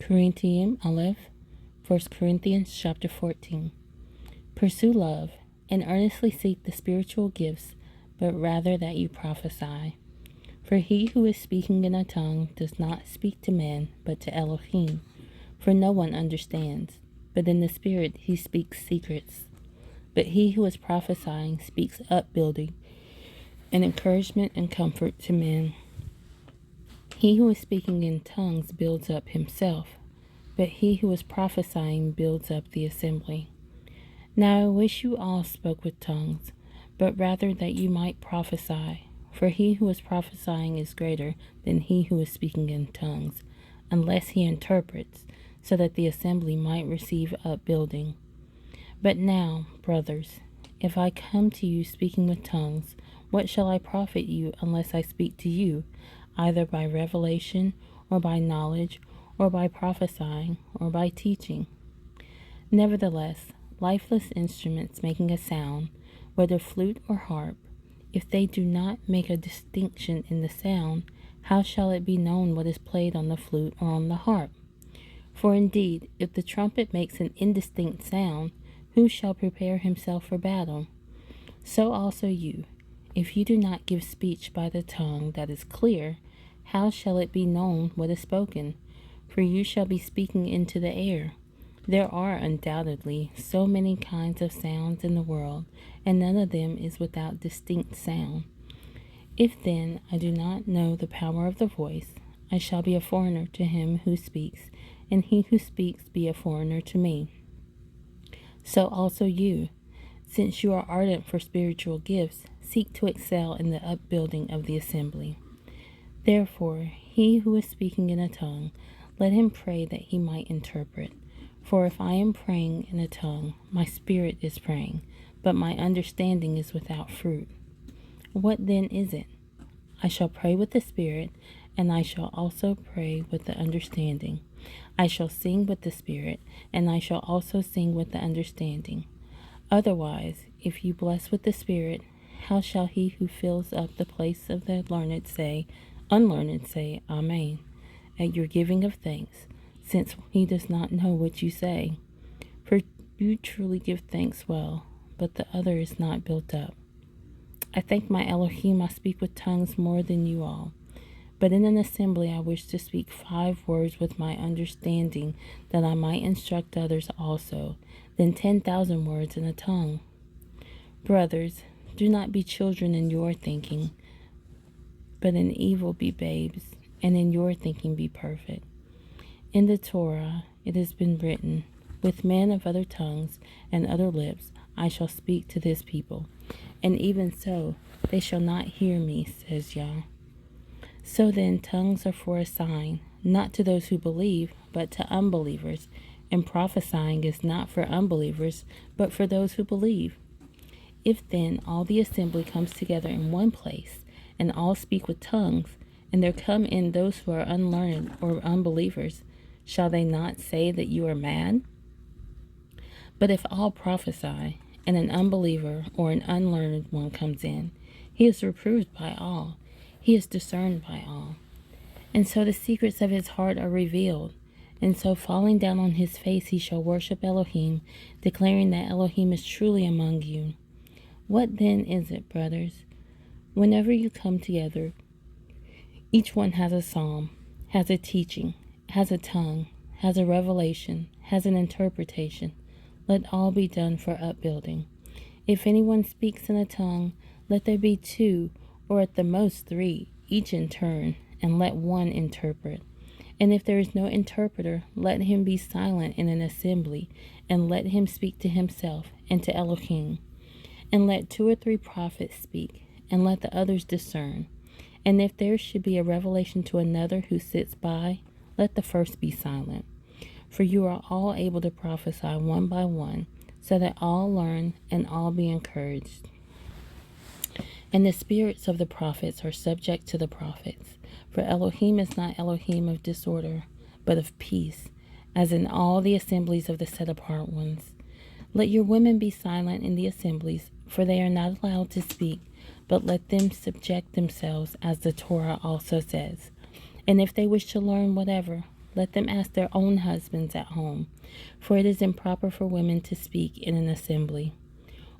Qorintiyim Aleph, 1 Corinthians chapter 14. Pursue love, and earnestly seek the spiritual gifts, but rather that you prophesy. For he who is speaking in a tongue does not speak to men, but to Elohim. For no one understands, but in the Spirit he speaks secrets. But he who is prophesying speaks upbuilding and encouragement and comfort to men. He who is speaking in tongues builds up himself, but he who is prophesying builds up the assembly. Now I wish you all spoke with tongues, but rather that you might prophesy. For he who is prophesying is greater than he who is speaking in tongues, unless he interprets, so that the assembly might receive upbuilding. But now, brothers, if I come to you speaking with tongues, what shall I profit you unless I speak to you, either by revelation, or by knowledge, or by prophesying, or by teaching? Nevertheless, lifeless instruments making a sound, whether flute or harp, if they do not make a distinction in the sound, how shall it be known what is played on the flute or on the harp? For indeed, if the trumpet makes an indistinct sound, who shall prepare himself for battle? So also you, if you do not give speech by the tongue that is clear, how shall it be known what is spoken? For you shall be speaking into the air. There are undoubtedly so many kinds of sounds in the world, and none of them is without distinct sound. If then I do not know the power of the voice, I shall be a foreigner to him who speaks, and he who speaks be a foreigner to me. So also you, since you are ardent for spiritual gifts, seek to excel in the upbuilding of the assembly. Therefore, he who is speaking in a tongue, let him pray that he might interpret. For if I am praying in a tongue, my spirit is praying, but my understanding is without fruit. What then is it? I shall pray with the spirit, and I shall also pray with the understanding. I shall sing with the spirit, and I shall also sing with the understanding. Otherwise, if you bless with the Spirit, how shall he who fills up the place of the unlearned say, Amen, at your giving of thanks, since he does not know what you say? For you truly give thanks well, but the other is not built up. I thank my Elohim I speak with tongues more than you all. But in an assembly I wish to speak 5 words with my understanding, that I might instruct others also, than 10,000 words in a tongue. Brothers, do not be children in your thinking, but in evil be babes, and in your thinking be perfect. In the Torah it has been written, with men of other tongues and other lips I shall speak to this people, and even so they shall not hear me, says Yah. So then tongues are for a sign, not to those who believe, but to unbelievers, and prophesying is not for unbelievers, but for those who believe. If then all the assembly comes together in one place, and all speak with tongues, and there come in those who are unlearned or unbelievers, shall they not say that you are mad? But if all prophesy, and an unbeliever or an unlearned one comes in, he is reproved by all. He is discerned by all. And so the secrets of his heart are revealed. And so falling down on his face he shall worship Elohim, declaring that Elohim is truly among you. What then is it, brothers? Whenever you come together, each one has a psalm, has a teaching, has a tongue, has a revelation, has an interpretation. Let all be done for upbuilding. If anyone speaks in a tongue, let there be 2, or at the most 3, each in turn, and let one interpret. And if there is no interpreter, let him be silent in an assembly, and let him speak to himself and to Elohim. And let 2 or 3 prophets speak, and let the others discern. And if there should be a revelation to another who sits by, let the first be silent. For you are all able to prophesy one by one, so that all learn and all be encouraged. And the spirits of the prophets are subject to the prophets. For Elohim is not Elohim of disorder, but of peace, as in all the assemblies of the set-apart ones. Let your women be silent in the assemblies, for they are not allowed to speak, but let them subject themselves, as the Torah also says. And if they wish to learn whatever, let them ask their own husbands at home, for it is improper for women to speak in an assembly.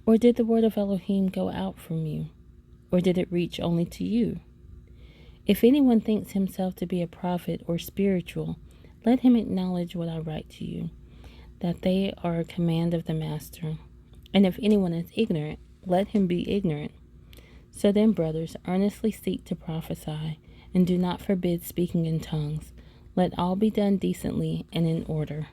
Or did the word of Elohim go out from you? Or did it reach only to you? If anyone thinks himself to be a prophet or spiritual, let him acknowledge what I write to you, that they are a command of the master. And if anyone is ignorant, let him be ignorant. So then, brothers, earnestly seek to prophesy, and do not forbid speaking in tongues. Let all be done decently and in order.